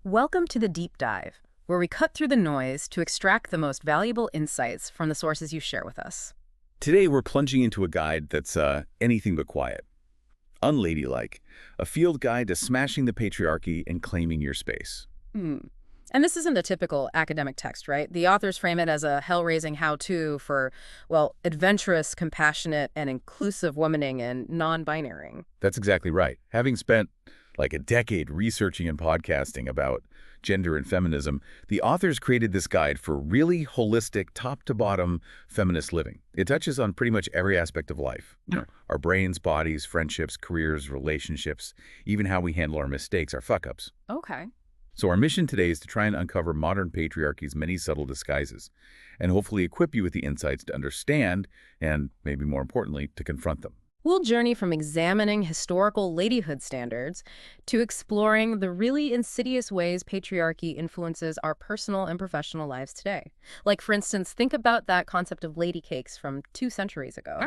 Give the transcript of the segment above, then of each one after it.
Welcome to the Deep Dive, where we cut through the noise to extract the most valuable insights from the sources you share with us. Today, we're plunging into a guide that's anything but quiet. Unladylike, a field guide to smashing the patriarchy and claiming your space. Hmm. And this isn't a typical academic text, right? The authors frame it as a hell-raising how-to for, well, adventurous, compassionate, and inclusive womaning and non-binarying. That's exactly right. Having spent like a decade researching and podcasting about gender and feminism, the authors created this guide for really holistic, top-to-bottom feminist living. It touches on pretty much every aspect of life. Our brains, bodies, friendships, careers, relationships, even how we handle our mistakes, our fuck-ups. Okay. So our mission today is to try and uncover modern patriarchy's many subtle disguises and hopefully equip you with the insights to understand and, maybe more importantly, to confront them. We'll journey from examining historical ladyhood standards to exploring the really insidious ways patriarchy influences our personal and professional lives today. Like, for instance, think about that concept of lady cakes from 2 centuries ago.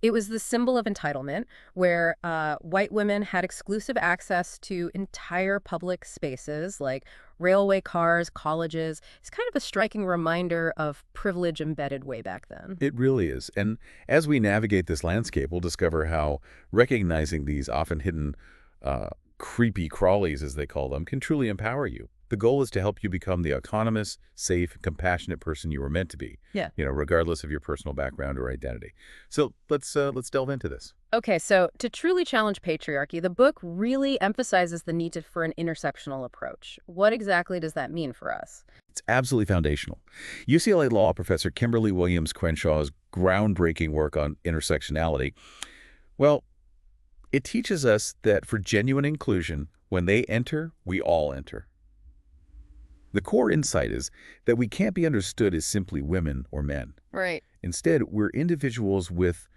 It was the symbol of entitlement, where white women had exclusive access to entire public spaces like railway cars, colleges. It's kind of a striking reminder of privilege embedded way back then. It really is. And as we navigate this landscape, we'll discover how recognizing these often hidden creepy crawlies, as they call them, can truly empower you. The goal is to help you become the autonomous, safe, compassionate person you were meant to be, Yeah. Regardless of your personal background or identity. So let's delve into this. Okay, so to truly challenge patriarchy, the book really emphasizes the need for an intersectional approach. What exactly does that mean for us? It's absolutely foundational. UCLA law professor Kimberly Williams Crenshaw's groundbreaking work on intersectionality, well, it teaches us that for genuine inclusion, when they enter, we all enter. The core insight is that we can't be understood as simply women or men. Right. Instead, we're individuals with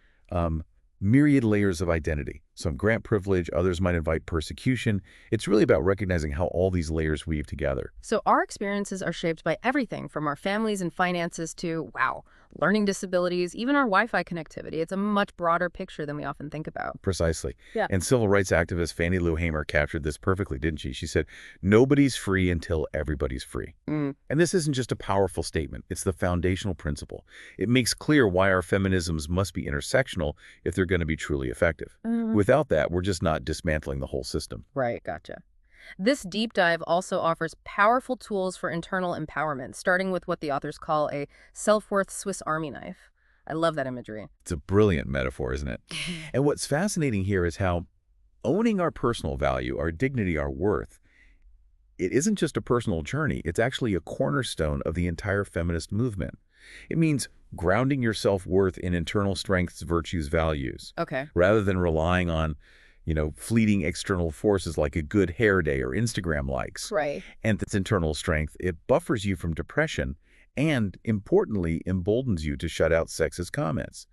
myriad layers of identity. Some grant privilege, others might invite persecution. It's really about recognizing how all these layers weave together. So our experiences are shaped by everything from our families and finances to, wow, learning disabilities, even our Wi-Fi connectivity. It's a much broader picture than we often think about. Precisely. Yeah. And civil rights activist Fannie Lou Hamer captured this perfectly, didn't she? She said, nobody's free until everybody's free. And this isn't just a powerful statement. It's the foundational principle. It makes clear why our feminisms must be intersectional if they're going to be truly effective. Without that, we're just not dismantling the whole system. Right, gotcha. This deep dive also offers powerful tools for internal empowerment, starting with what the authors call a self-worth Swiss Army knife. I love that imagery. It's a brilliant metaphor, isn't it? And what's fascinating here is how owning our personal value, our dignity, our worth, it isn't just a personal journey. It's actually a cornerstone of the entire feminist movement. It means grounding your self-worth in internal strengths, virtues, values. Okay. Rather than relying on fleeting external forces like a good hair day or Instagram likes. Right. And this internal strength, it buffers you from depression and, importantly, emboldens you to shut out sexist comments.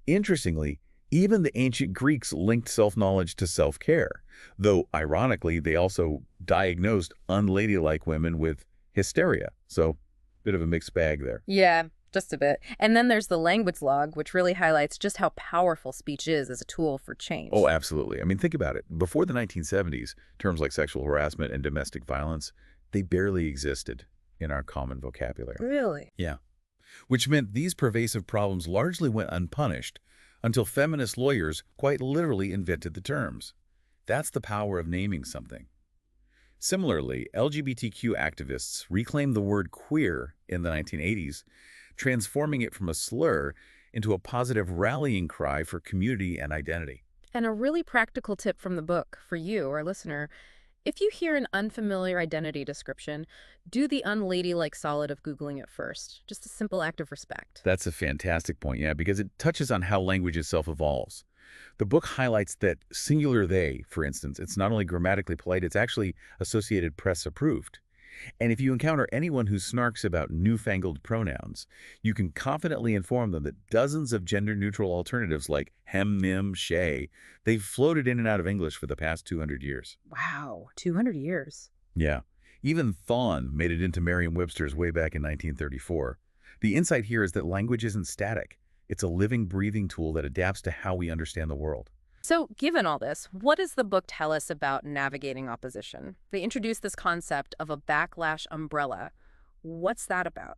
Interestingly, even the ancient Greeks linked self-knowledge to self-care, though, ironically, they also diagnosed unladylike women with hysteria. So, bit of a mixed bag there. Yeah. Just a bit. And then there's the language log, which really highlights just how powerful speech is as a tool for change. Oh, absolutely. I mean, think about it. Before the 1970s, terms like sexual harassment and domestic violence, they barely existed in our common vocabulary. Really? Yeah. Which meant these pervasive problems largely went unpunished until feminist lawyers quite literally invented the terms. That's the power of naming something. Similarly, LGBTQ activists reclaimed the word queer in the 1980s, transforming it from a slur into a positive rallying cry for community and identity. And a really practical tip from the book for you, our listener, if you hear an unfamiliar identity description, do the unladylike solid of Googling it first. Just a simple act of respect. That's a fantastic point, yeah, because it touches on how language itself evolves. The book highlights that singular they, for instance, it's not only grammatically polite, it's actually Associated Press approved. And if you encounter anyone who snarks about newfangled pronouns, you can confidently inform them that dozens of gender-neutral alternatives like hem, mim, she, they've floated in and out of English for the past 200 years. Wow, 200 years. Yeah. Even thon made it into Merriam-Webster's way back in 1934. The insight here is that language isn't static. It's a living, breathing tool that adapts to how we understand the world. So, given all this, what does the book tell us about navigating opposition? They introduce this concept of a backlash umbrella. What's that about?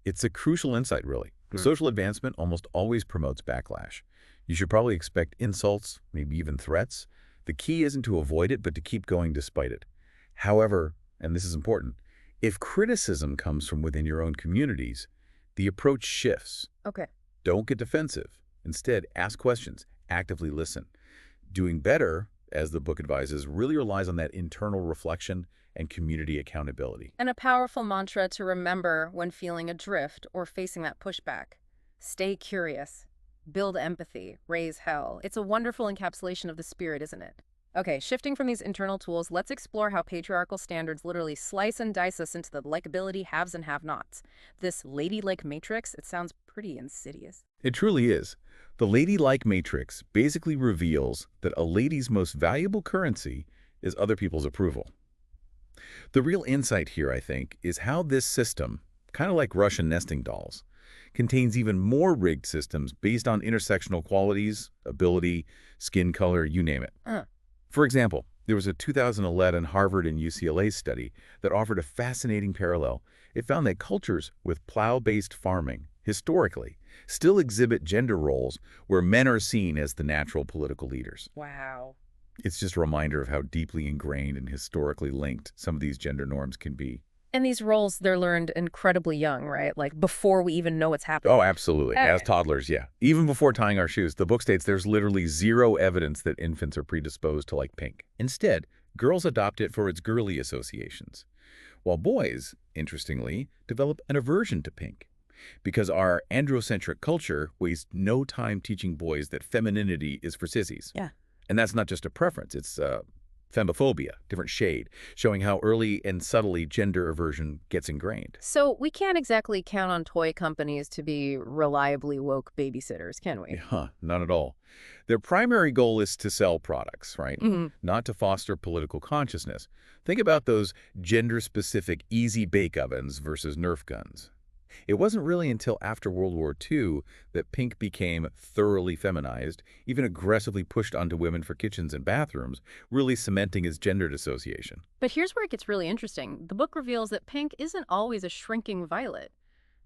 It's a crucial insight, really. Hmm. Social advancement almost always promotes backlash. You should probably expect insults, maybe even threats. The key isn't to avoid it, but to keep going despite it. However, and this is important, if criticism comes from within your own communities, the approach shifts. Okay. Don't get defensive. Instead, ask questions, actively listen. Doing better, as the book advises, really relies on that internal reflection and community accountability. And a powerful mantra to remember when feeling adrift or facing that pushback. Stay curious, build empathy, raise hell. It's a wonderful encapsulation of the spirit, isn't it? Okay, shifting from these internal tools, let's explore how patriarchal standards literally slice and dice us into the likability haves and have-nots. This ladylike matrix, it sounds pretty insidious. It truly is. The ladylike matrix basically reveals that a lady's most valuable currency is other people's approval. The real insight here, I think, is how this system, kind of like Russian nesting dolls, contains even more rigged systems based on intersectional qualities, ability, skin color, you name it. For example, there was a 2011 Harvard and UCLA study that offered a fascinating parallel. It found that cultures with plow-based farming, historically, still exhibit gender roles where men are seen as the natural political leaders. Wow. It's just a reminder of how deeply ingrained and historically linked some of these gender norms can be. And these roles, they're learned incredibly young, right? Like before we even know what's happening. Oh, absolutely. As toddlers, yeah. Even before tying our shoes, the book states there's literally zero evidence that infants are predisposed to like pink. Instead, girls adopt it for its girly associations, while boys, interestingly, develop an aversion to pink. Because our androcentric culture wastes no time teaching boys that femininity is for sissies. Yeah. And that's not just a preference, it's femophobia, different shade, showing how early and subtly gender aversion gets ingrained. So we can't exactly count on toy companies to be reliably woke babysitters, can we? Huh, not at all. Their primary goal is to sell products, right? Mhm. Not to foster political consciousness. Think about those gender-specific easy bake ovens versus Nerf guns. It wasn't really until after World War II that pink became thoroughly feminized, even aggressively pushed onto women for kitchens and bathrooms, really cementing its gender dissociation. But here's where it gets really interesting. The book reveals that pink isn't always a shrinking violet.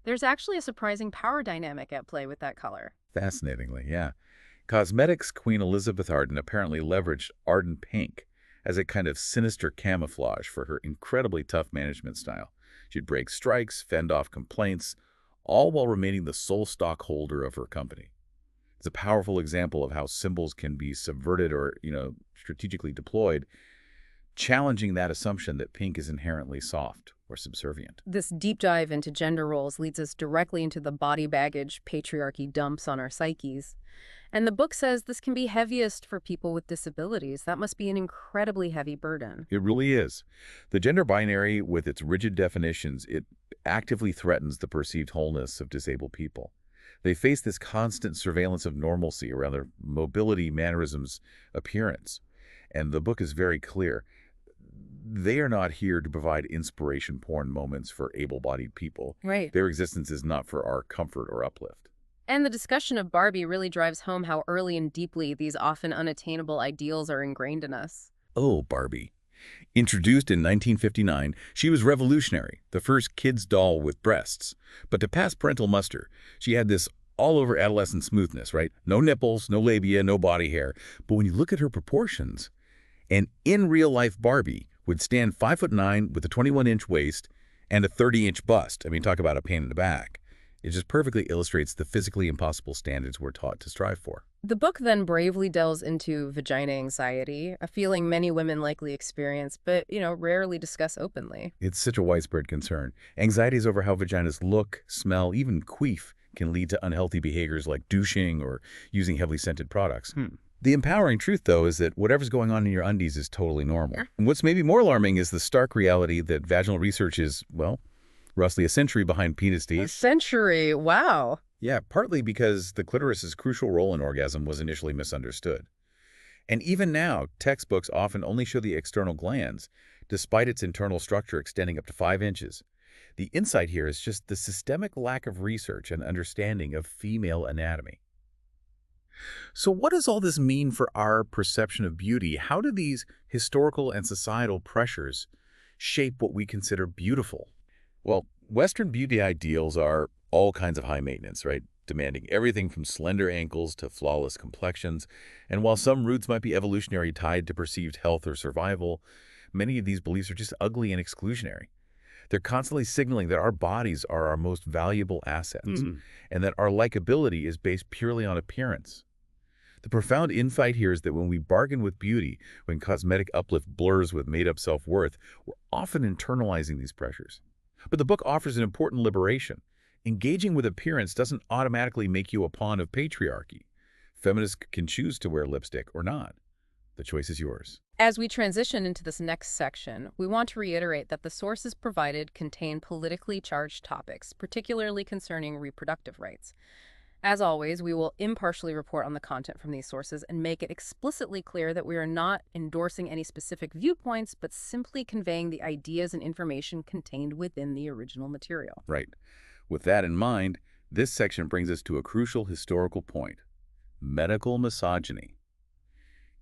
There's actually a surprising power dynamic at play with that color. Fascinatingly, yeah. Cosmetics Queen Elizabeth Arden apparently leveraged ardent pink as a kind of sinister camouflage for her incredibly tough management style. She'd break strikes, fend off complaints, all while remaining the sole stockholder of her company. It's a powerful example of how symbols can be subverted or, strategically deployed, challenging that assumption that pink is inherently soft or subservient. This deep dive into gender roles leads us directly into the body baggage patriarchy dumps on our psyches. And the book says this can be heaviest for people with disabilities. That must be an incredibly heavy burden. It really is. The gender binary, with its rigid definitions, it actively threatens the perceived wholeness of disabled people. They face this constant surveillance of normalcy around their mobility, mannerisms, appearance. And the book is very clear. They are not here to provide inspiration porn moments for able-bodied people. Right. Their existence is not for our comfort or uplift. And the discussion of Barbie really drives home how early and deeply these often unattainable ideals are ingrained in us. Oh, Barbie. Introduced in 1959, she was revolutionary, the first kid's doll with breasts. But to pass parental muster, she had this all-over adolescent smoothness, right? No nipples, no labia, no body hair. But when you look at her proportions, an in-real-life Barbie would stand 5'9" with a 21-inch waist and a 30-inch bust. I mean, talk about a pain in the back. It just perfectly illustrates the physically impossible standards we're taught to strive for. The book then bravely delves into vagina anxiety, a feeling many women likely experience, but, rarely discuss openly. It's such a widespread concern. Anxieties over how vaginas look, smell, even queef can lead to unhealthy behaviors like douching or using heavily scented products. The empowering truth, though, is that whatever's going on in your undies is totally normal. And what's maybe more alarming is the stark reality that vaginal research is, roughly a century behind penis teeth. A century? Wow. Yeah, partly because the clitoris's crucial role in orgasm was initially misunderstood. And even now, textbooks often only show the external glands, despite its internal structure extending up to 5 inches. The insight here is just the systemic lack of research and understanding of female anatomy. So what does all this mean for our perception of beauty? How do these historical and societal pressures shape what we consider beautiful? Well, Western beauty ideals are all kinds of high maintenance, right? Demanding everything from slender ankles to flawless complexions. And while some roots might be evolutionary tied to perceived health or survival, many of these beliefs are just ugly and exclusionary. They're constantly signaling that our bodies are our most valuable assets and that our likability is based purely on appearance. The profound insight here is that when we bargain with beauty, when cosmetic uplift blurs with made-up self-worth, we're often internalizing these pressures. But the book offers an important liberation. Engaging with appearance doesn't automatically make you a pawn of patriarchy. Feminists can choose to wear lipstick or not. The choice is yours. As we transition into this next section, we want to reiterate that the sources provided contain politically charged topics, particularly concerning reproductive rights. As always, we will impartially report on the content from these sources and make it explicitly clear that we are not endorsing any specific viewpoints, but simply conveying the ideas and information contained within the original material. Right. With that in mind, this section brings us to a crucial historical point: medical misogyny.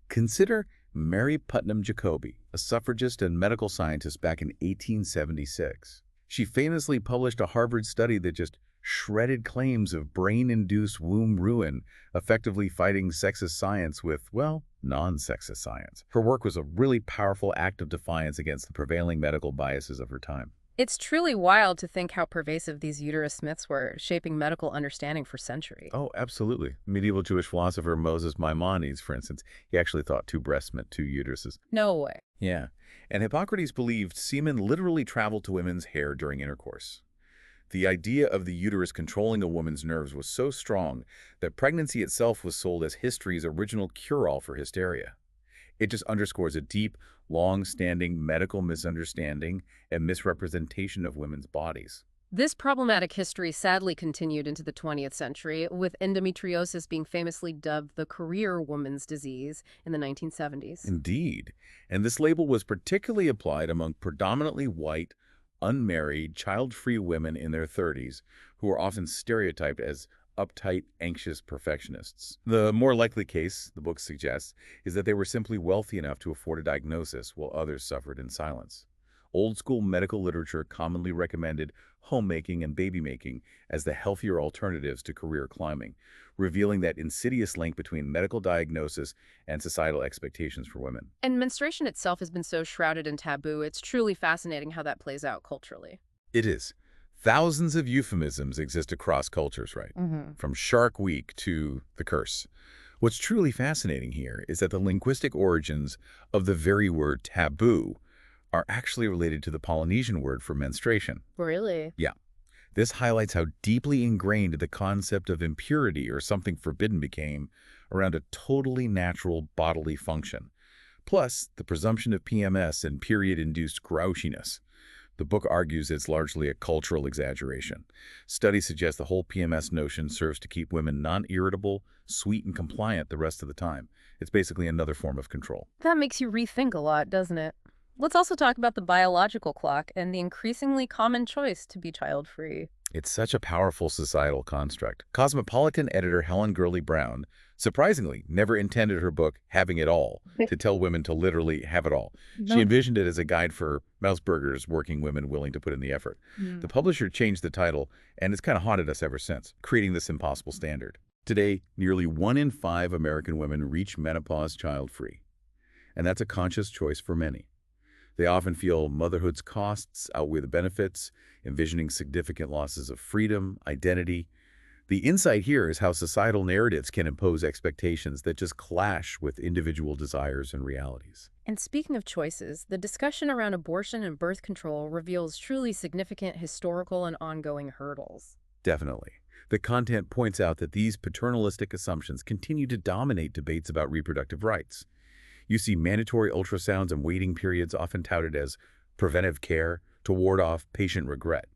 Consider Mary Putnam Jacobi, a suffragist and medical scientist back in 1876. She famously published a Harvard study that just shredded claims of brain-induced womb ruin, effectively fighting sexist science with, well, non-sexist science. Her work was a really powerful act of defiance against the prevailing medical biases of her time. It's truly wild to think how pervasive these uterus myths were, shaping medical understanding for centuries. Oh, absolutely. Medieval Jewish philosopher Moses Maimonides, for instance, he actually thought two breasts meant two uteruses. No way. Yeah. And Hippocrates believed semen literally traveled to women's hair during intercourse. The idea of the uterus controlling a woman's nerves was so strong that pregnancy itself was sold as history's original cure-all for hysteria. It just underscores a deep, long-standing medical misunderstanding and misrepresentation of women's bodies. This problematic history sadly continued into the 20th century, with endometriosis being famously dubbed the career woman's disease in the 1970s. Indeed. And this label was particularly applied among predominantly white, unmarried, child-free women in their 30s who are often stereotyped as uptight, anxious perfectionists. The more likely case, the book suggests, is that they were simply wealthy enough to afford a diagnosis while others suffered in silence. Old-school medical literature commonly recommended homemaking and baby-making as the healthier alternatives to career climbing, revealing that insidious link between medical diagnosis and societal expectations for women. And menstruation itself has been so shrouded in taboo, it's truly fascinating how that plays out culturally. It is. Thousands of euphemisms exist across cultures, right? From Shark Week to the curse. What's truly fascinating here is that the linguistic origins of the very word taboo are actually related to the Polynesian word for menstruation. Really? Yeah. This highlights how deeply ingrained the concept of impurity or something forbidden became around a totally natural bodily function. Plus, the presumption of PMS and period-induced grouchiness. The book argues it's largely a cultural exaggeration. Studies suggest the whole PMS notion serves to keep women non-irritable, sweet, and compliant the rest of the time. It's basically another form of control. That makes you rethink a lot, doesn't it? Let's also talk about the biological clock and the increasingly common choice to be child-free. It's such a powerful societal construct. Cosmopolitan editor Helen Gurley Brown, surprisingly, never intended her book, Having It All, to tell women to literally have it all. She envisioned it as a guide for mouseburgers, working women willing to put in the effort. The publisher changed the title, and it's kind of haunted us ever since, creating this impossible standard. Today, nearly 1 in 5 American women reach menopause child-free. And that's a conscious choice for many. They often feel motherhood's costs outweigh the benefits, envisioning significant losses of freedom, identity. The insight here is how societal narratives can impose expectations that just clash with individual desires and realities. And speaking of choices, the discussion around abortion and birth control reveals truly significant historical and ongoing hurdles. Definitely. The content points out that these paternalistic assumptions continue to dominate debates about reproductive rights. You see mandatory ultrasounds and waiting periods often touted as preventive care to ward off patient regret.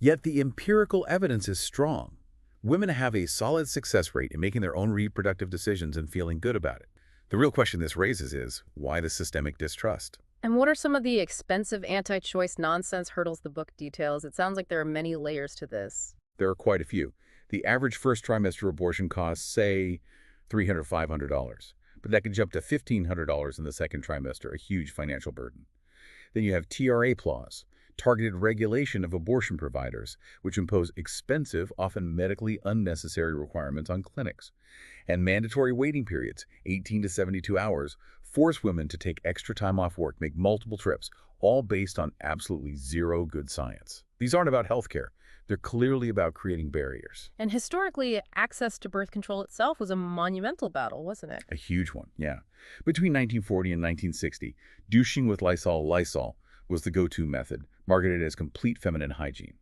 Yet the empirical evidence is strong. Women have a solid success rate in making their own reproductive decisions and feeling good about it. The real question this raises is, why the systemic distrust? And what are some of the expensive anti-choice nonsense hurdles the book details? It sounds like there are many layers to this. There are quite a few. The average first trimester abortion costs, say, $300, $500. But that can jump to $1,500 in the second trimester, a huge financial burden. Then you have TRA clause, targeted regulation of abortion providers, which impose expensive, often medically unnecessary requirements on clinics. And mandatory waiting periods, 18 to 72 hours, force women to take extra time off work, make multiple trips, all based on absolutely zero good science. These aren't about healthcare. They're clearly about creating barriers. And historically, access to birth control itself was a monumental battle, wasn't it? A huge one, yeah. Between 1940 and 1960, douching with Lysol was the go-to method, marketed as complete feminine hygiene.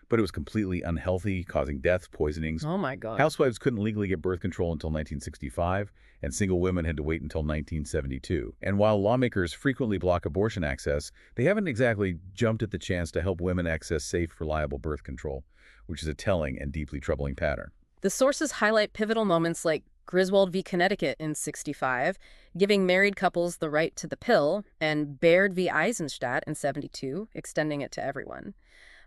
But it was completely unhealthy, causing deaths, poisonings. Oh my God. Housewives couldn't legally get birth control until 1965, and single women had to wait until 1972. And while lawmakers frequently block abortion access, they haven't exactly jumped at the chance to help women access safe, reliable birth control, which is a telling and deeply troubling pattern. The sources highlight pivotal moments like Griswold v. Connecticut in '65, giving married couples the right to the pill, and Baird v. Eisenstadt in '72, extending it to everyone.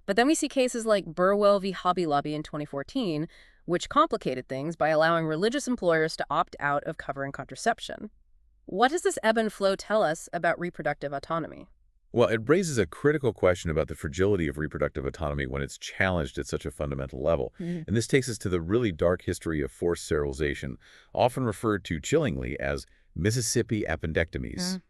But then we see cases like Burwell v. Hobby Lobby in 2014, which complicated things by allowing religious employers to opt out of covering contraception. What does this ebb and flow tell us about reproductive autonomy? Well, it raises a critical question about the fragility of reproductive autonomy when it's challenged at such a fundamental level. And this takes us to the really dark history of forced sterilization, often referred to chillingly as Mississippi appendectomies.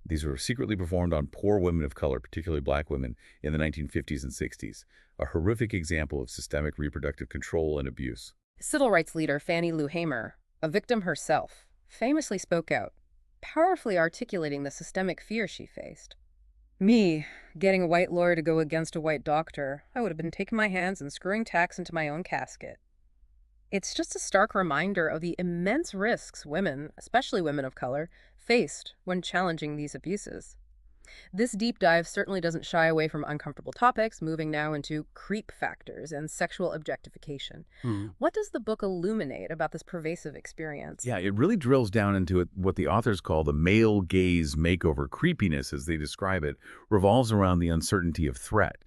These were secretly performed on poor women of color, particularly black women, in the 1950s and 60s, a horrific example of systemic reproductive control and abuse. Civil rights leader Fannie Lou Hamer, a victim herself, famously spoke out, powerfully articulating the systemic fear she faced. Me, getting a white lawyer to go against a white doctor, I would have been taking my hands and screwing tacks into my own casket. It's just a stark reminder of the immense risks women, especially women of color, faced when challenging these abuses. This deep dive certainly doesn't shy away from uncomfortable topics, moving now into creep factors and sexual objectification. What does the book illuminate about this pervasive experience? Yeah, it really drills down into what the authors call the male gaze makeover. Creepiness, as they describe it, revolves around the uncertainty of threat.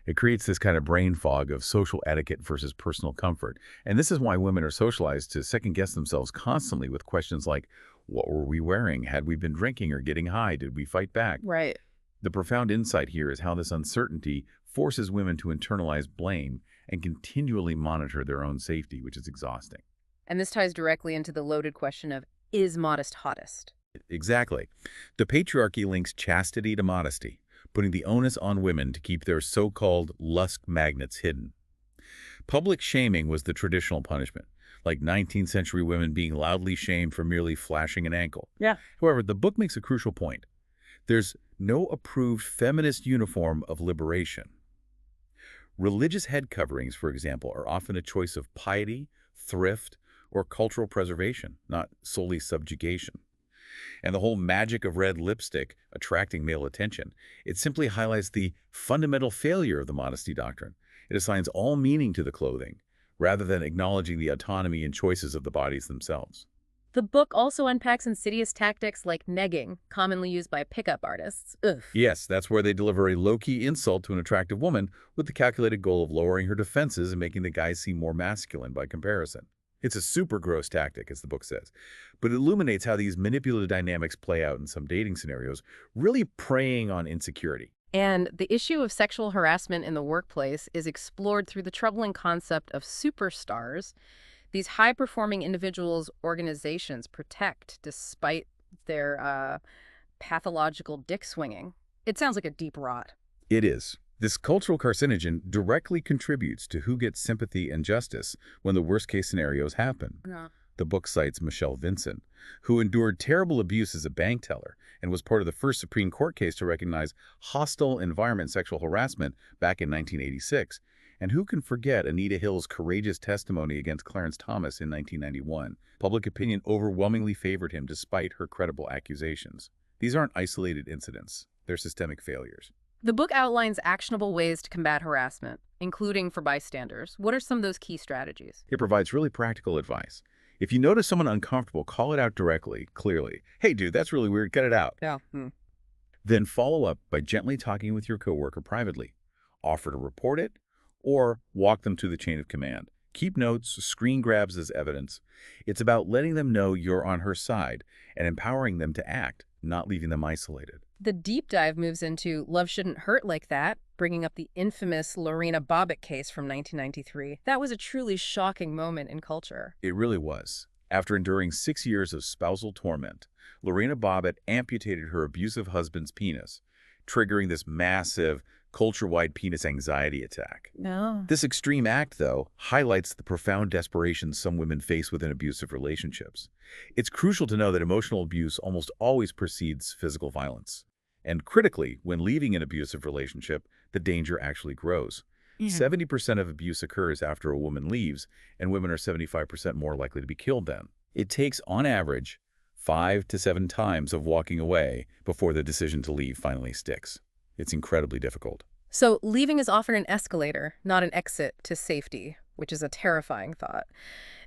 It creates this kind of brain fog of social etiquette versus personal comfort. And this is why women are socialized to second-guess themselves constantly with questions like, what were we wearing? Had we been drinking or getting high? Did we fight back? Right. The profound insight here is how this uncertainty forces women to internalize blame and continually monitor their own safety, which is exhausting. And this ties directly into the loaded question of, is modest hottest? Exactly. The patriarchy links chastity to modesty, putting the onus on women to keep their so-called lust magnets hidden. Public shaming was the traditional punishment, like 19th century women being loudly shamed for merely flashing an ankle. Yeah. However, the book makes a crucial point. There's no approved feminist uniform of liberation. Religious head coverings, for example, are often a choice of piety, thrift, or cultural preservation, not solely subjugation. And the whole magic of red lipstick attracting male attention, it simply highlights the fundamental failure of the modesty doctrine. It assigns all meaning to the clothing, rather than acknowledging the autonomy and choices of the bodies themselves. The book also unpacks insidious tactics like negging, commonly used by pickup artists. Ugh. Yes, that's where they deliver a low-key insult to an attractive woman with the calculated goal of lowering her defenses and making the guy seem more masculine by comparison. It's a super gross tactic, as the book says, but it illuminates how these manipulative dynamics play out in some dating scenarios, really preying on insecurity. And the issue of sexual harassment in the workplace is explored through the troubling concept of superstars. These high-performing individuals' organizations protect despite their pathological dick swinging. It sounds like a deep rot. It is. This cultural carcinogen directly contributes to who gets sympathy and justice when the worst-case scenarios happen. Yeah. The book cites Michelle Vincent, who endured terrible abuse as a bank teller and was part of the first Supreme Court case to recognize hostile environment sexual harassment back in 1986. And who can forget Anita Hill's courageous testimony against Clarence Thomas in 1991? Public opinion overwhelmingly favored him despite her credible accusations. These aren't isolated incidents. They're systemic failures. The book outlines actionable ways to combat harassment, including for bystanders. What are some of those key strategies? It provides really practical advice. If you notice someone uncomfortable, call it out directly, clearly. Hey, dude, that's really weird. Cut it out. Yeah. Then follow up by gently talking with your coworker privately. Offer to report it or walk them to the chain of command. Keep notes, screen grabs as evidence. It's about letting them know you're on her side and empowering them to act, not leaving them isolated. The deep dive moves into Love Shouldn't Hurt Like That, bringing up the infamous Lorena Bobbitt case from 1993. That was a truly shocking moment in culture. It really was. After enduring 6 years of spousal torment, Lorena Bobbitt amputated her abusive husband's penis, triggering this massive, culture-wide penis anxiety attack. No. This extreme act, though, highlights the profound desperation some women face within abusive relationships. It's crucial to know that emotional abuse almost always precedes physical violence. And critically, when leaving an abusive relationship, the danger actually grows. 70% of abuse occurs after a woman leaves, and women are 75% more likely to be killed then. It takes, on average, 5 to 7 times of walking away before the decision to leave finally sticks. It's incredibly difficult. So leaving is often an escalator, not an exit to safety, which is a terrifying thought.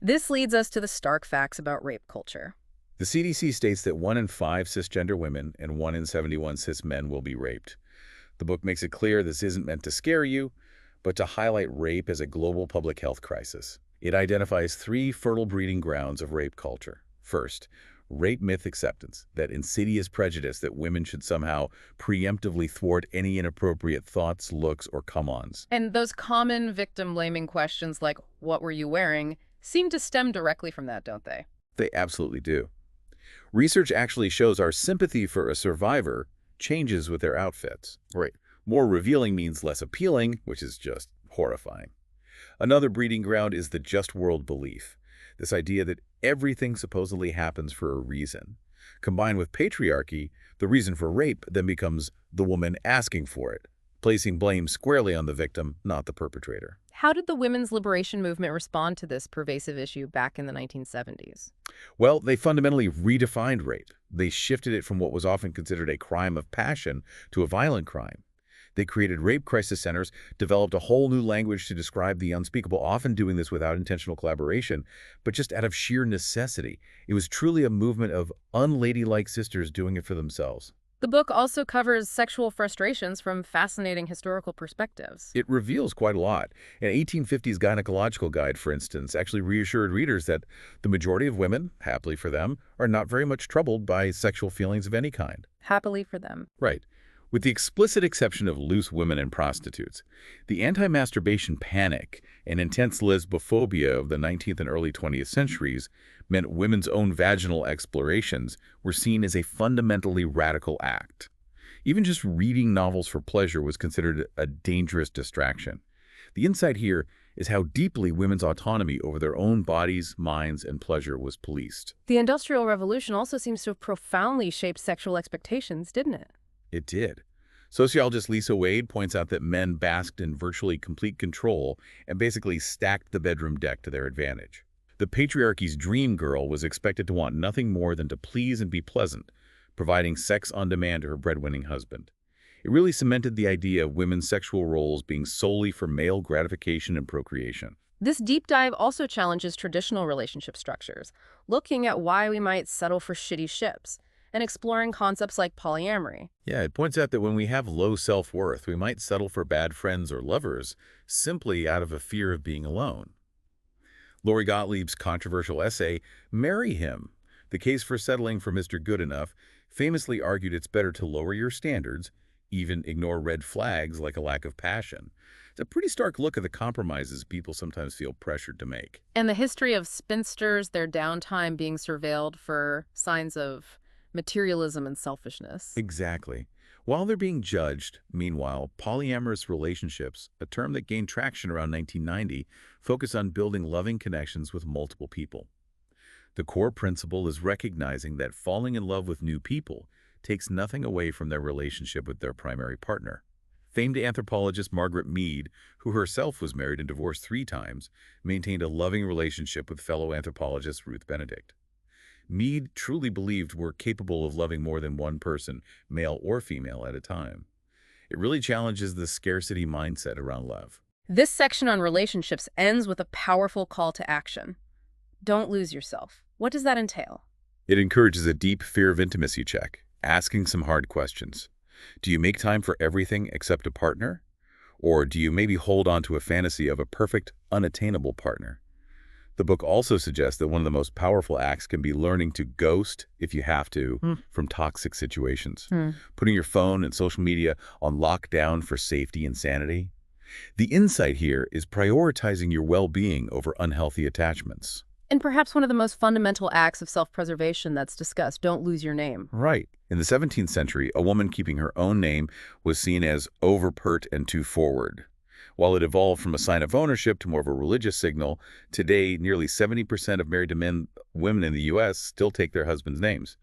This leads us to the stark facts about rape culture. The CDC states that 1 in 5 cisgender women and 1 in 71 cis men will be raped. The book makes it clear this isn't meant to scare you, but to highlight rape as a global public health crisis. It identifies 3 fertile breeding grounds of rape culture. First, rape myth acceptance, that insidious prejudice that women should somehow preemptively thwart any inappropriate thoughts, looks, or come-ons. And those common victim-blaming questions like, what were you wearing, seem to stem directly from that, don't they? They absolutely do. Research actually shows our sympathy for a survivor changes with their outfits. Right. More revealing means less appealing, which is just horrifying. Another breeding ground is the just world belief, this idea that everything supposedly happens for a reason. Combined with patriarchy, the reason for rape then becomes the woman asking for it, placing blame squarely on the victim, not the perpetrator. How did the women's liberation movement respond to this pervasive issue back in the 1970s? Well, they fundamentally redefined rape. They shifted it from what was often considered a crime of passion to a violent crime. They created rape crisis centers, developed a whole new language to describe the unspeakable, often doing this without intentional collaboration, but just out of sheer necessity. It was truly a movement of unladylike sisters doing it for themselves. The book also covers sexual frustrations from fascinating historical perspectives. It reveals quite a lot. An 1850s gynecological guide, for instance, actually reassured readers that the majority of women, happily for them, are not very much troubled by sexual feelings of any kind. Happily for them. Right. With the explicit exception of loose women and prostitutes, the anti-masturbation panic and intense lesbophobia of the 19th and early 20th centuries meant women's own vaginal explorations were seen as a fundamentally radical act. Even just reading novels for pleasure was considered a dangerous distraction. The insight here is how deeply women's autonomy over their own bodies, minds, and pleasure was policed. The Industrial Revolution also seems to have profoundly shaped sexual expectations, didn't it? It did. Sociologist Lisa Wade points out that men basked in virtually complete control and basically stacked the bedroom deck to their advantage. The patriarchy's dream girl was expected to want nothing more than to please and be pleasant, providing sex on demand to her breadwinning husband. It really cemented the idea of women's sexual roles being solely for male gratification and procreation. This deep dive also challenges traditional relationship structures, looking at why we might settle for shitty ships, and exploring concepts like polyamory. Yeah, it points out that when we have low self-worth, we might settle for bad friends or lovers simply out of a fear of being alone. Lori Gottlieb's controversial essay, Marry Him, The Case for Settling for Mr. Good Enough, famously argued it's better to lower your standards, even ignore red flags like a lack of passion. It's a pretty stark look at the compromises people sometimes feel pressured to make. And the history of spinsters, their downtime being surveilled for signs of materialism and selfishness. Exactly. While they're being judged, meanwhile, polyamorous relationships, a term that gained traction around 1990, focus on building loving connections with multiple people. The core principle is recognizing that falling in love with new people takes nothing away from their relationship with their primary partner. Famed anthropologist Margaret Mead, who herself was married and divorced 3 times, maintained a loving relationship with fellow anthropologist Ruth Benedict. Mead truly believed we're capable of loving more than one person, male or female, at a time. It really challenges the scarcity mindset around love. This section on relationships ends with a powerful call to action. Don't lose yourself. What does that entail? It encourages a deep fear of intimacy check, asking some hard questions. Do you make time for everything except a partner? Or do you maybe hold on to a fantasy of a perfect, unattainable partner? The book also suggests that one of the most powerful acts can be learning to ghost, if you have to, Hmm. from toxic situations. Hmm. Putting your phone and social media on lockdown for safety and sanity. The insight here is prioritizing your well-being over unhealthy attachments. And perhaps one of the most fundamental acts of self-preservation that's discussed, don't lose your name. Right. In the 17th century, a woman keeping her own name was seen as over-pert and too forward. While it evolved from a sign of ownership to more of a religious signal, today nearly 70% of women in the U.S. still take their husbands' names.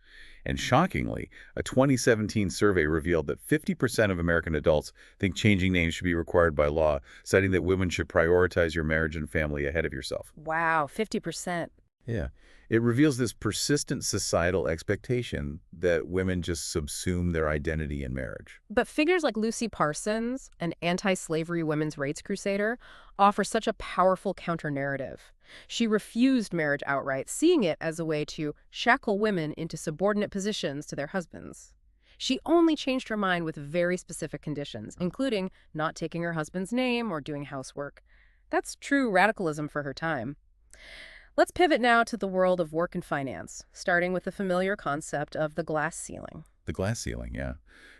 And shockingly, a 2017 survey revealed that 50% of American adults think changing names should be required by law, citing that women should prioritize your marriage and family ahead of yourself. Wow, 50%. Yeah. It reveals this persistent societal expectation that women just subsume their identity in marriage. But figures like Lucy Parsons, an anti-slavery women's rights crusader, offer such a powerful counter-narrative. She refused marriage outright, seeing it as a way to shackle women into subordinate positions to their husbands. She only changed her mind with very specific conditions, including not taking her husband's name or doing housework. That's true radicalism for her time. Let's pivot now to the world of work and finance, starting with the familiar concept of the glass ceiling. The glass ceiling, yeah.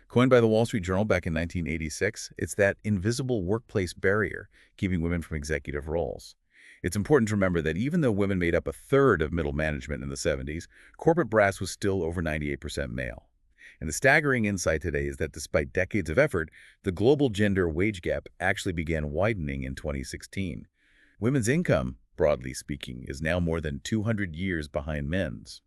Coined by the Wall Street Journal back in 1986, it's that invisible workplace barrier keeping women from executive roles. It's important to remember that even though women made up a third of middle management in the 70s, corporate brass was still over 98% male. And the staggering insight today is that despite decades of effort, the global gender wage gap actually began widening in 2016. Women's income, broadly speaking, is now more than 200 years behind men's.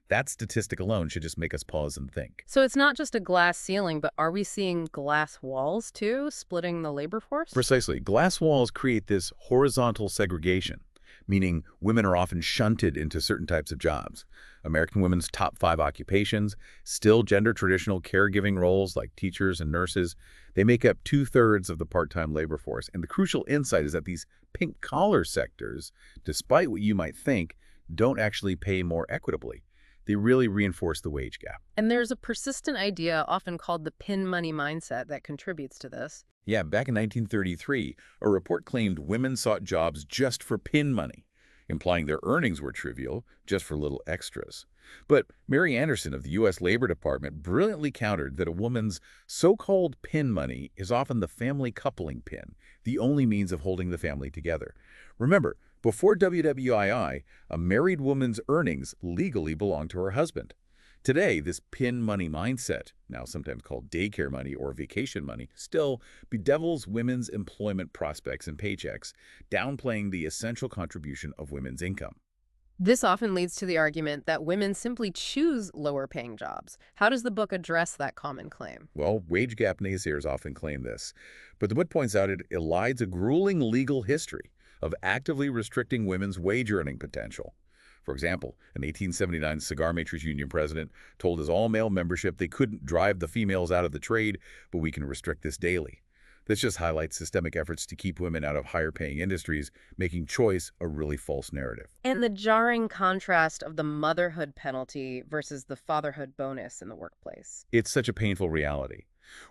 That statistic alone should just make us pause and think. So it's not just a glass ceiling, but are we seeing glass walls too, splitting the labor force? Precisely. Glass walls create this horizontal segregation, meaning women are often shunted into certain types of jobs. American women's top 5 occupations, still gender-traditional caregiving roles like teachers and nurses, they make up 2/3 of the part-time labor force. And the crucial insight is that these pink-collar sectors, despite what you might think, don't actually pay more equitably. They really reinforce the wage gap. And there's a persistent idea, often called the pin money mindset, that contributes to this. Yeah, back in 1933, a report claimed women sought jobs just for pin money, implying their earnings were trivial, just for little extras. But Mary Anderson of the U.S. Labor Department brilliantly countered that a woman's so-called pin money is often the family coupling pin, the only means of holding the family together. Remember, before WWII, a married woman's earnings legally belonged to her husband. Today, this pin money mindset, now sometimes called daycare money or vacation money, still bedevils women's employment prospects and paychecks, downplaying the essential contribution of women's income. This often leads to the argument that women simply choose lower-paying jobs. How does the book address that common claim? Well, wage gap naysayers often claim this, but the book points out it elides a grueling legal history of actively restricting women's wage earning potential. For example, an 1879 cigar makers union president told his all-male membership they couldn't drive the females out of the trade, but we can restrict this daily. This just highlights systemic efforts to keep women out of higher-paying industries, making choice a really false narrative. And the jarring contrast of the motherhood penalty versus the fatherhood bonus in the workplace. It's such a painful reality.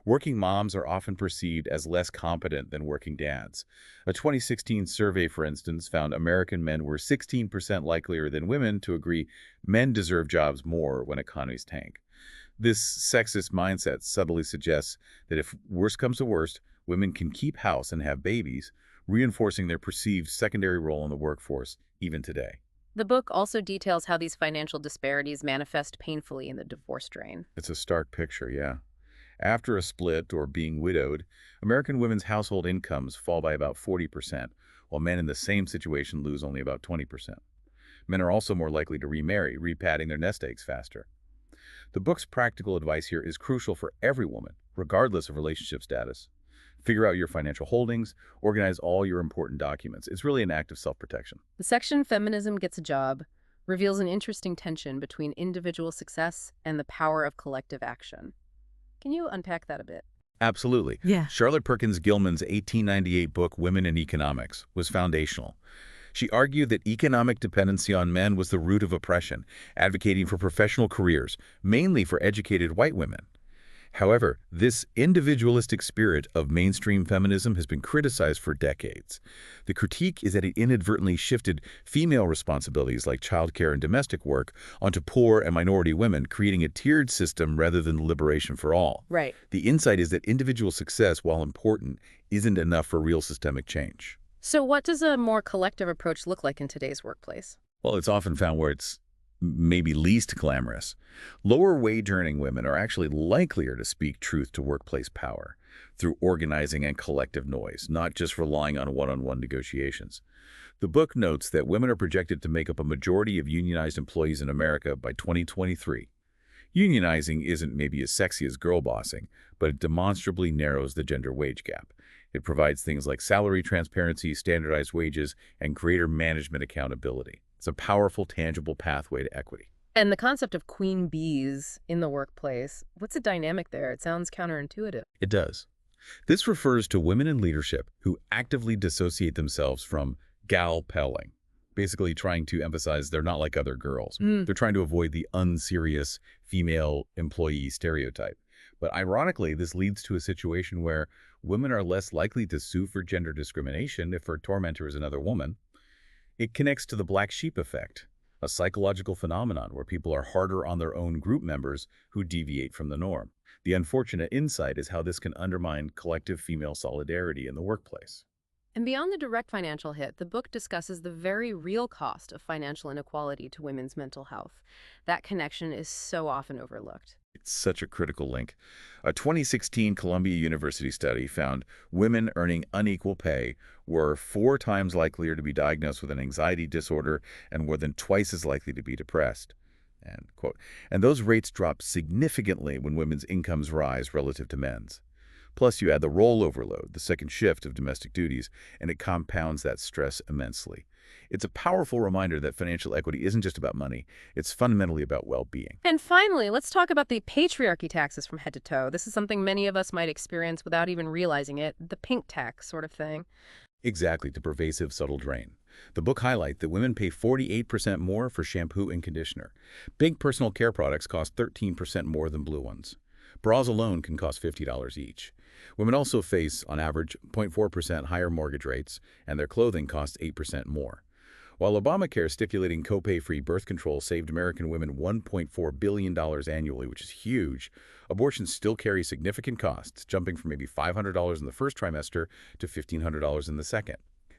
Working moms are often perceived as less competent than working dads. A 2016 survey, for instance, found American men were 16% likelier than women to agree men deserve jobs more when economies tank. This sexist mindset subtly suggests that if worst comes to worst, women can keep house and have babies, reinforcing their perceived secondary role in the workforce even today. The book also details how these financial disparities manifest painfully in the divorce drain. It's a stark picture, yeah. After a split or being widowed, American women's household incomes fall by about 40%, while men in the same situation lose only about 20%. Men are also more likely to remarry, repadding their nest eggs faster. The book's practical advice here is crucial for every woman, regardless of relationship status. Figure out your financial holdings, organize all your important documents. It's really an act of self-protection. The section Feminism Gets a Job reveals an interesting tension between individual success and the power of collective action. Can you unpack that a bit? Absolutely. Yeah. Charlotte Perkins Gilman's 1898 book, Women in Economics, was foundational. She argued that economic dependency on men was the root of oppression, advocating for professional careers, mainly for educated white women. However, this individualistic spirit of mainstream feminism has been criticized for decades. The critique is that it inadvertently shifted female responsibilities like childcare and domestic work onto poor and minority women, creating a tiered system rather than liberation for all. Right. The insight is that individual success, while important, isn't enough for real systemic change. So what does a more collective approach look like in today's workplace? Well, it's often found where it's maybe least glamorous. Lower wage earning women are actually likelier to speak truth to workplace power through organizing and collective noise, not just relying on one-on-one negotiations. The book notes that women are projected to make up a majority of unionized employees in America by 2023. Unionizing isn't maybe as sexy as girl bossing, but it demonstrably narrows the gender wage gap. It provides things like salary transparency, standardized wages, and greater management accountability. It's a powerful, tangible pathway to equity. And the concept of queen bees in the workplace, what's the dynamic there? It sounds counterintuitive. It does. This refers to women in leadership who actively dissociate themselves from gal-pelling, basically trying to emphasize they're not like other girls. They're trying to avoid the unserious female employee stereotype. But ironically, this leads to a situation where women are less likely to sue for gender discrimination if her tormentor is another woman. It connects to the black sheep effect, a psychological phenomenon where people are harder on their own group members who deviate from the norm. The unfortunate insight is how this can undermine collective female solidarity in the workplace. And beyond the direct financial hit, the book discusses the very real cost of financial inequality to women's mental health. That connection is so often overlooked. It's such a critical link. A 2016 Columbia University study found women earning unequal pay were 4 times likelier to be diagnosed with an anxiety disorder and more than twice as likely to be depressed. End quote. And those rates drop significantly when women's incomes rise relative to men's. Plus, you add the role overload, the second shift of domestic duties, and it compounds that stress immensely. It's a powerful reminder that financial equity isn't just about money. It's fundamentally about well-being. And finally, let's talk about the patriarchy taxes from head to toe. This is something many of us might experience without even realizing it, the pink tax sort of thing. Exactly, the pervasive, subtle drain. The book highlights that women pay 48% more for shampoo and conditioner. Big personal care products cost 13% more than blue ones. Bras alone can cost $50 each. Women also face, on average, 0.4% higher mortgage rates, and their clothing costs 8% more. While Obamacare stipulating copay-free birth control saved American women $1.4 billion annually, which is huge, abortions still carry significant costs, jumping from maybe $500 in the first trimester to $1,500 in the second.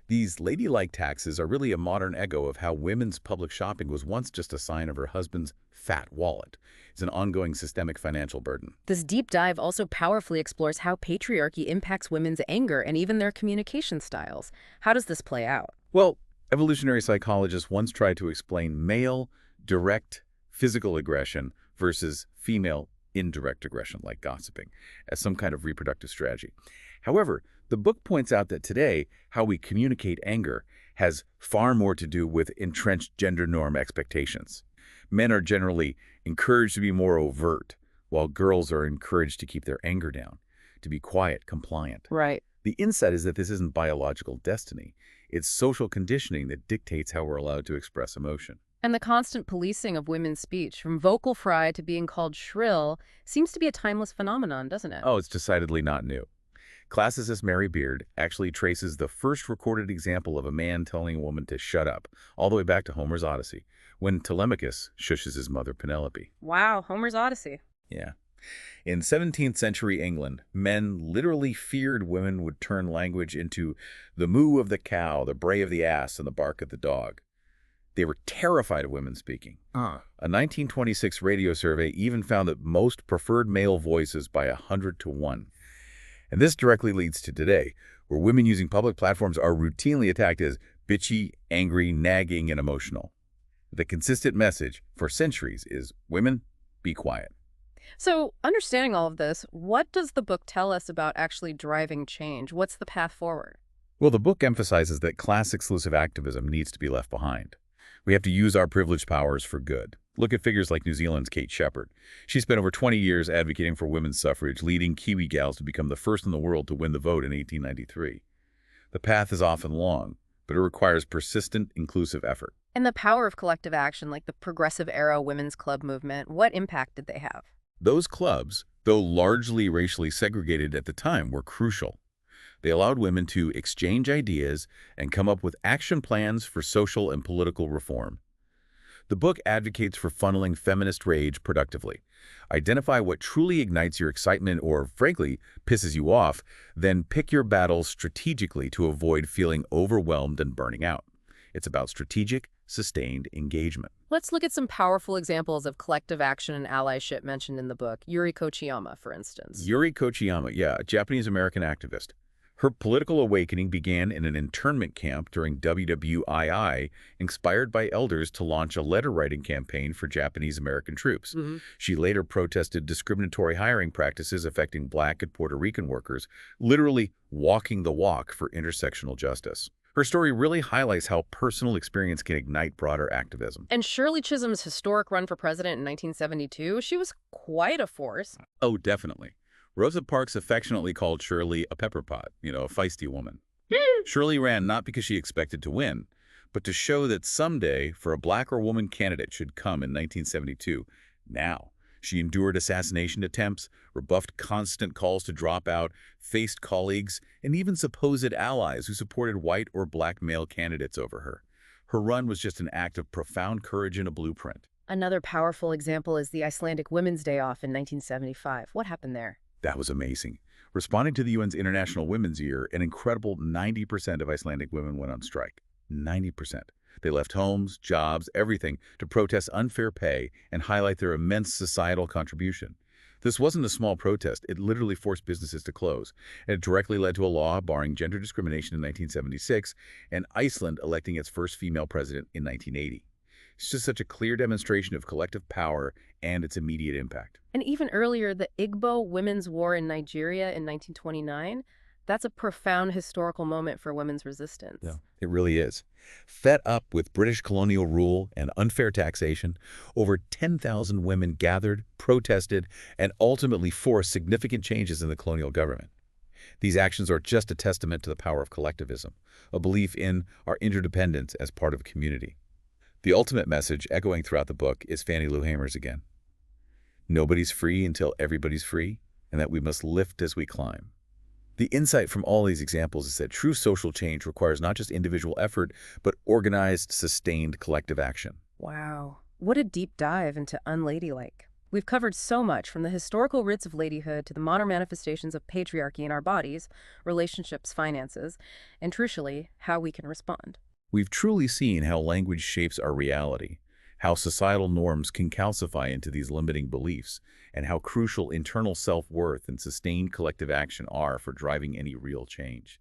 These ladylike taxes are really a modern echo of how women's public shopping was once just a sign of her husband's fat wallet. It's an ongoing systemic financial burden. This deep dive also powerfully explores how patriarchy impacts women's anger and even their communication styles. How does this play out? Well, evolutionary psychologists once tried to explain male, direct, physical aggression versus female, indirect aggression, like gossiping, as some kind of reproductive strategy. However, the book points out that today, how we communicate anger has far more to do with entrenched gender norm expectations. Men are generally encouraged to be more overt, while girls are encouraged to keep their anger down, to be quiet, compliant. Right. The insight is that this isn't biological destiny. It's social conditioning that dictates how we're allowed to express emotion. And the constant policing of women's speech, from vocal fry to being called shrill, seems to be a timeless phenomenon, doesn't it? Oh, it's decidedly not new. Classicist Mary Beard actually traces the first recorded example of a man telling a woman to shut up, all the way back to Homer's Odyssey, when Telemachus shushes his mother Penelope. Wow, Homer's Odyssey. Yeah. In 17th century England, men literally feared women would turn language into the moo of the cow, the bray of the ass, and the bark of the dog. They were terrified of women speaking. A 1926 radio survey even found that most preferred male voices by 100 to 1. And this directly leads to today, where women using public platforms are routinely attacked as bitchy, angry, nagging, and emotional. The consistent message for centuries is, women, be quiet. So, understanding all of this, what does the book tell us about actually driving change? What's the path forward? Well, the book emphasizes that class-exclusive activism needs to be left behind. We have to use our privileged powers for good. Look at figures like New Zealand's Kate Shepherd. She spent over 20 years advocating for women's suffrage, leading Kiwi gals to become the first in the world to win the vote in 1893. The path is often long, but it requires persistent, inclusive effort. And the power of collective action, like the Progressive Era Women's Club movement, what impact did they have? Those clubs, though largely racially segregated at the time, were crucial. They allowed women to exchange ideas and come up with action plans for social and political reform. The book advocates for funneling feminist rage productively. Identify what truly ignites your excitement or, frankly, pisses you off, then pick your battles strategically to avoid feeling overwhelmed and burning out. It's about strategic, sustained engagement. Let's look at some powerful examples of collective action and allyship mentioned in the book. Yuri Kochiyama, for instance. Yuri Kochiyama, yeah, a Japanese-American activist. Her political awakening began in an internment camp during WWII, inspired by elders to launch a letter-writing campaign for Japanese-American troops. She later protested discriminatory hiring practices affecting Black and Puerto Rican workers, literally walking the walk for intersectional justice. Her story really highlights how personal experience can ignite broader activism. And Shirley Chisholm's historic run for president in 1972, she was quite a force. Oh, definitely. Rosa Parks affectionately called Shirley a pepper pot, a feisty woman. Shirley ran not because she expected to win, but to show that someday, for a Black or woman candidate should come in 1972. Now, she endured assassination attempts, rebuffed constant calls to drop out, faced colleagues, and even supposed allies who supported white or Black male candidates over her. Her run was just an act of profound courage and a blueprint. Another powerful example is the Icelandic Women's Day Off in 1975. What happened there? That was amazing. Responding to the UN's International Women's Year, an incredible 90% of Icelandic women went on strike. 90%. They left homes, jobs, everything to protest unfair pay and highlight their immense societal contribution. This wasn't a small protest. It literally forced businesses to close. And it directly led to a law barring gender discrimination in 1976 and Iceland electing its first female president in 1980. It's just such a clear demonstration of collective power and its immediate impact. And even earlier, the Igbo Women's War in Nigeria in 1929, that's a profound historical moment for women's resistance. Yeah, it really is. Fed up with British colonial rule and unfair taxation, over 10,000 women gathered, protested, and ultimately forced significant changes in the colonial government. These actions are just a testament to the power of collectivism, a belief in our interdependence as part of a community. The ultimate message, echoing throughout the book, is Fannie Lou Hamer's again. Nobody's free until everybody's free, and that we must lift as we climb. The insight from all these examples is that true social change requires not just individual effort, but organized, sustained collective action. Wow. What a deep dive into unladylike. We've covered so much, from the historical roots of ladyhood to the modern manifestations of patriarchy in our bodies, relationships, finances, and crucially, how we can respond. We've truly seen how language shapes our reality, how societal norms can calcify into these limiting beliefs, and how crucial internal self-worth and sustained collective action are for driving any real change.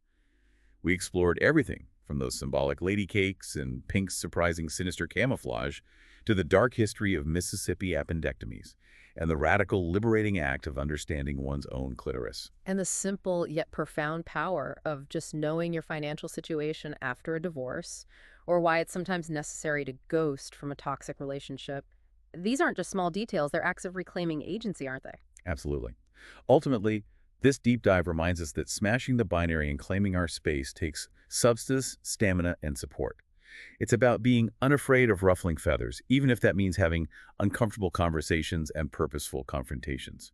We explored everything from those symbolic lady cakes and Pink's surprising sinister camouflage to the dark history of Mississippi appendectomies and the radical liberating act of understanding one's own clitoris. And the simple yet profound power of just knowing your financial situation after a divorce, or why it's sometimes necessary to ghost from a toxic relationship. These aren't just small details, they're acts of reclaiming agency, aren't they? Absolutely. Ultimately, this deep dive reminds us that smashing the binary and claiming our space takes substance, stamina, and support. It's about being unafraid of ruffling feathers, even if that means having uncomfortable conversations and purposeful confrontations.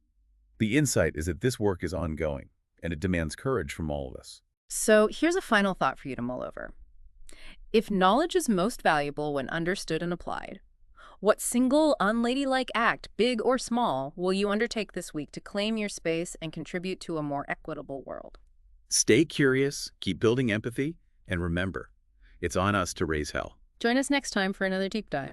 The insight is that this work is ongoing, and it demands courage from all of us. So here's a final thought for you to mull over. If knowledge is most valuable when understood and applied, what single unladylike act, big or small, will you undertake this week to claim your space and contribute to a more equitable world? Stay curious, keep building empathy, and remember, it's on us to raise hell. Join us next time for another deep dive.